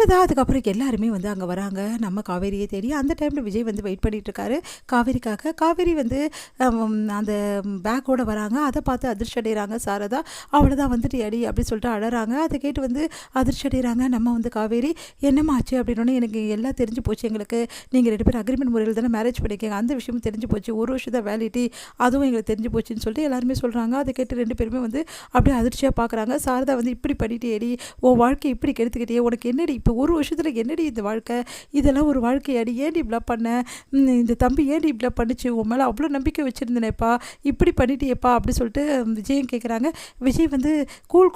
சாரதா அதுக்கப்புறம் எல்லாருமே வந்து அங்கே வராங்க நம்ம காவேரியை தேடி. அந்த டைமில் விஜய் வந்து வெயிட் பண்ணிட்டு இருக்காரு காவேரிக்காக. காவேரி வந்து அந்த பேக்கோட வராங்க. அதை பார்த்து அதிர்ச்சி அடைகிறாங்க சாரதா. அவ்வளோதான் வந்துட்டு அடி அப்படின்னு சொல்லிட்டு அழறாங்க. அதை கேட்டு வந்து அதிர்ச்சி அடைகிறாங்க நம்ம வந்து காவேரி. என்னம்மா ஆச்சு அப்படின்னோடனே எனக்கு எல்லாம் தெரிஞ்சு போச்சு, எங்களுக்கு நீங்கள் 2 பேரும் அக்ரிமெண்ட் முறையில் தானே மேரேஜ் பண்ணிக்கங்க, அந்த விஷயமும் தெரிஞ்சு போச்சு, 1 வருஷம் தான் வேலிட்டி, அதுவும் எங்களுக்கு தெரிஞ்சு போச்சுன்னு சொல்லிட்டு எல்லாருமே சொல்கிறாங்க. அதை கேட்டு 2 பேருமே வந்து அப்படியே அதிர்ச்சியாக பார்க்குறாங்க. சாரதா வந்து இப்படி பண்ணிட்டேடி, உன் வாழ்க்கை இப்படி கெடுத்துக்கிட்டே, உனக்கு என்னடி இப்போ 1 வருஷத்தில் என்னடி இந்த வாழ்க்கை, இதெல்லாம் ஒரு வாழ்க்கையாடி, ஏன்டி இப்படிலாம் பண்ண, இந்த தம்பி ஏன்டி இப்படிலாம் பண்ணிச்சு, உன் மேலே அவ்வளோ நம்பிக்கை வச்சுருந்தேனேப்பா, இப்படி பண்ணிட்டியேப்பா அப்படி சொல்லிட்டு விஜயம் கேட்குறாங்க. விஜய் வந்து கூல்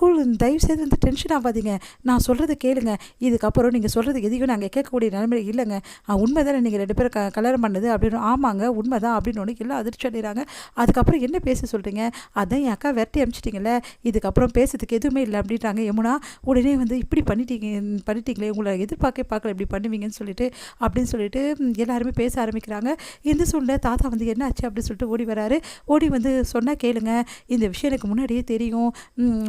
தயவு செய்து இந்த டென்ஷன் ஆகாதீங்க, நான் சொல்கிறத கேளுங்க, இதுக்கப்புறம் நீங்கள் சொல்கிறது எதையும் நாங்கள் கேட்கக்கூடிய நிலைமையில் இல்லைங்க, உண்மை தானே நீங்கள் 2 பேரும் கல்யாணம் பண்ணது அப்படின்னு. ஆமாங்க உண்மை தான் அப்படின்னு ஒன்று எல்லாம் அதிர்ச்சி அடைகிறாங்க. அதுக்கப்புறம் என்ன பேச சொல்கிறீங்க, அதான் என் அக்கா விரட்டி அனுப்பிச்சிட்டிங்களே, இதுக்கப்புறம் பேசுறதுக்கு எதுவுமே இல்லை அப்படின்றாங்க யமுனா. உடனே வந்து இப்படி பண்ணிட்டீங்களே, உங்களை பார்க்கல இப்படி பண்ணுவீங்கன்னு சொல்லிட்டு அப்படின்னு சொல்லிட்டு எல்லாருமே பேச ஆரம்பிக்கிறாங்க. இந்த சூழ்நிலை தாத்தா வந்து என்ன ஆச்சு அப்படின்னு சொல்லிட்டு ஓடி வராரு. ஓடி வந்து சொன்னால் கேளுங்க, இந்த விஷயம் எனக்கு முன்னாடியே தெரியும்,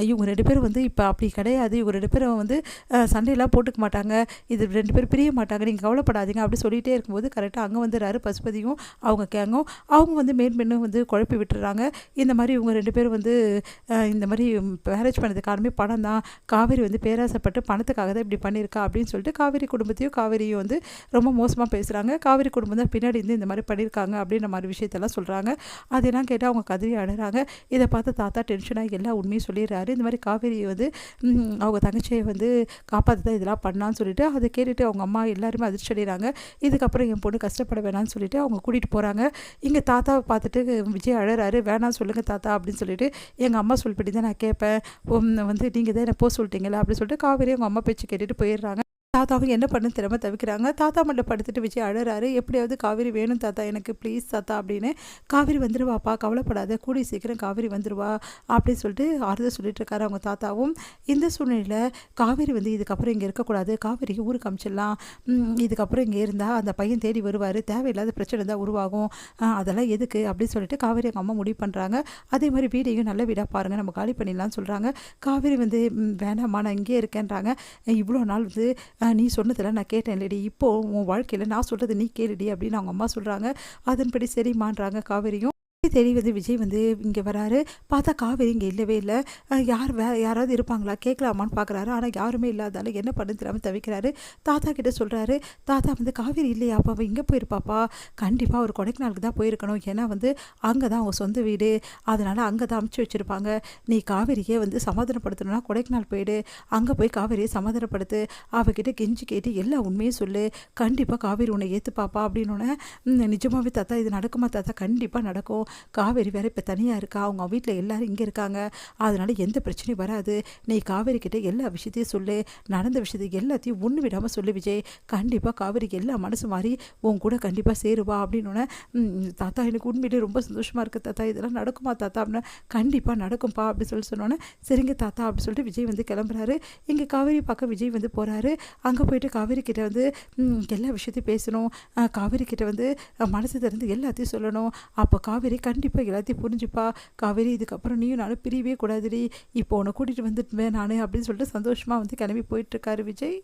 இவங்க 2 பேரும் வந்து இப்போ அப்படி கிடையாது, இவங்க 2 பேரும் வந்து சண்டையெல்லாம் போட்டுக்க மாட்டாங்க, இது 2 பேரும் பிரிய மாட்டாங்க, நீங்கள் கவலைப்படாதீங்க அப்படி சொல்லிகிட்டே இருக்கும்போது கரெக்டாக அங்கே வந்துடுறாரு பசுபதியும் அவங்க கேங்கும். அவங்க வந்து மேன்மென்னும் வந்து குழப்பி விட்டுறாங்க. இந்த மாதிரி இவங்க 2 பேரும் வந்து இந்த மாதிரி மேரேஜ் பண்ணது காரணமே பணம் தான், காவேரி வந்து பேராசைப்பட்டு பணத்துக்காக தான் இப்படி பண்ணியிருக்கா அப்படின்னு சொல்லிட்டு காவேரி காவேரியும் வந்து ரொம்ப மோசமாக பேசுகிறாங்க. காவேரி குடும்பம் தான் பின்னாடி இருந்து இந்த மாதிரி பண்ணியிருக்காங்க அப்படின்ற மாதிரி விஷயத்தெல்லாம் சொல்கிறாங்க. அதெல்லாம் கேட்டால் அவங்க கதறி அழுறாங்க. இதை பார்த்து தாத்தா டென்ஷனாக எல்லா உண்மையும் சொல்லிடுறாரு. இந்த மாதிரி காவேரியை வந்து அவங்க தங்கச்சியை வந்து காப்பாற்ற தான் இதெல்லாம் பண்ணான்னு சொல்லிட்டு அதை கேட்டுட்டு அவங்க அம்மா எல்லாருமே அதிர்ச்சி அடைகிறாங்க. இதுக்கப்புறம் என் பொண்ணு கஷ்டப்பட வேணாம்னு சொல்லிட்டு அவங்க கூட்டிகிட்டு போகிறாங்க. இங்கே தாத்தாவை பார்த்துட்டு விஜய் அழறாரு. வேணாம் சொல்லுங்கள் தாத்தா அப்படின்னு சொல்லிட்டு, எங்கள் அம்மா சொல்லிப்படி தான் நான் கேட்பேன், வந்து நீங்கள் தான் என்ன போக சொல்லிட்டீங்களா அப்படின்னு சொல்லிட்டு காவேரி அவங்க அம்மா பேச்சு கேட்டுட்டு போயிடுறாங்க. தாத்தாவும் என்ன பண்ணு தெரியாம தவிக்கிறாங்க. தாத்தா மட்டும் படுத்துட்டு விஜய் அழறாரு. எப்படியாவது காவேரி வேணும் தாத்தா எனக்கு, ப்ளீஸ் தாத்தா அப்படின்னு. காவேரி வந்துடுவாப்பா, கவலைப்படாத, கூடி சீக்கிரம் காவேரி வந்துடுவா அப்படின்னு சொல்லிட்டு ஆறுதல் சொல்லிட்டு இருக்காரு அவங்க தாத்தாவும். இந்த சூழ்நிலையில் காவேரி வந்து இதுக்கப்புறம் இங்கே இருக்கக்கூடாது, காவேரிக்கு ஊருக்கு அமிச்சிடலாம், இதுக்கப்புறம் இங்கே இருந்தால் அந்த பையன் தேடி வருவார், தேவையில்லாத பிரச்சனை தான் உருவாகும், அதெல்லாம் எதுக்கு அப்படின்னு சொல்லிட்டு காவேரி எங்கள் அம்மா முடிவு பண்ணுறாங்க. அதே மாதிரி வீடையும் நல்ல வீடாக பாருங்கள், நம்ம காலி பண்ணிடலாம்னு சொல்கிறாங்க. காவேரி வந்து வேணாம்மா நான் இங்கே இருக்கேன்றாங்க. இவ்வளோ நாள் வந்து நீ சொன்னதில் நான் கேட்டேன் இல்லடி, இப்போது உன் வாழ்க்கையில் நான் சொல்கிறது நீ கேளுடி அப்படின்னு அவங்க அம்மா சொல்கிறாங்க. அதன்படி சரிம்மான்றாங்க காவேரியும். தேடி வந்து விஜய் வந்து இங்கே வராரு. பார்த்தா காவேரி இங்கே இல்லவே இல்லை. யாராவது இருப்பாங்களா கேட்கலாமான்னு பார்க்குறாரு. ஆனால் யாருமே இல்லாதால என்ன பண்ணு தெரியாமல் தவிக்கிறாரு. தாத்தா கிட்டே சொல்கிறாரு. தாத்தா வந்து காவேரி இல்லையா, அப்போ அவள் இங்கே போயிருப்பாப்பா, கண்டிப்பாக ஒரு கொடைக்கானலுக்கு தான் போயிருக்கணும், ஏன்னா வந்து அங்கே தான் அவங்க சொந்த வீடு, அதனால் அங்கே தான் அமுச்சு வச்சுருப்பாங்க. நீ காவேரியை வந்து சமாதானப்படுத்தணும்னா கொடைக்கானல் போயிடு, அங்கே போய் காவேரியை சமாதானப்படுத்து, அவகிட்ட கெஞ்சி கேட்டு எல்லா உண்மையும் சொல்லு, கண்டிப்பாக காவேரி உன்னை ஏற்றுப்பாப்பா அப்படின்னோடனே, நிஜமாகவே தாத்தா இது நடக்குமா தாத்தா, கண்டிப்பாக நடக்கும், காவேரி வேற இப்போ தனியாக இருக்கா, அவங்க வீட்டில் எல்லாரும் இங்கே இருக்காங்க, அதனால எந்த பிரச்சனையும் வராது, நீ காவேரி கிட்ட எல்லா விஷயத்தையும் சொல்லு, நடந்த விஷயத்தை எல்லாத்தையும் ஒன்று விடாமல் சொல்லு விஜய், கண்டிப்பாக காவேரிக்கு எல்லா மனசு மாறி உன் கூட கண்டிப்பாக சேருவா அப்படின்னோடனே, தாத்தா எனக்கு உண்மையிலே ரொம்ப சந்தோஷமாக இருக்குது தாத்தா, இதெல்லாம் நடக்குமா தாத்தா அப்படின்னா, கண்டிப்பாக நடக்கும்பா அப்படின்னு சொல்லி சொன்னோன்னே, சரிங்க தாத்தா அப்படின்னு சொல்லிட்டு விஜய் வந்து கிளம்புறாரு. இங்கே காவேரி பார்க்க விஜய் வந்து போகிறாரு. அங்கே போயிட்டு காவேரி கிட்ட வந்து எல்லா விஷயத்தையும் பேசணும், காவேரி கிட்ட வந்து மனசு திறந்து எல்லாத்தையும் சொல்லணும், அப்போ காவேரி கண்டிப்பாக எல்லாத்தையும் புரிஞ்சுப்பா, காவேரி இதுக்கப்புறம் நீயும் நானும் பிரியவே கூடாதுடி, இப்போ உன்னை கூட்டிகிட்டு வந்துட்டுவேன் நான் அப்படின்னு சொல்லிட்டு சந்தோஷமாக வந்து கிளம்பி போயிட்டுருக்காரு விஜய்.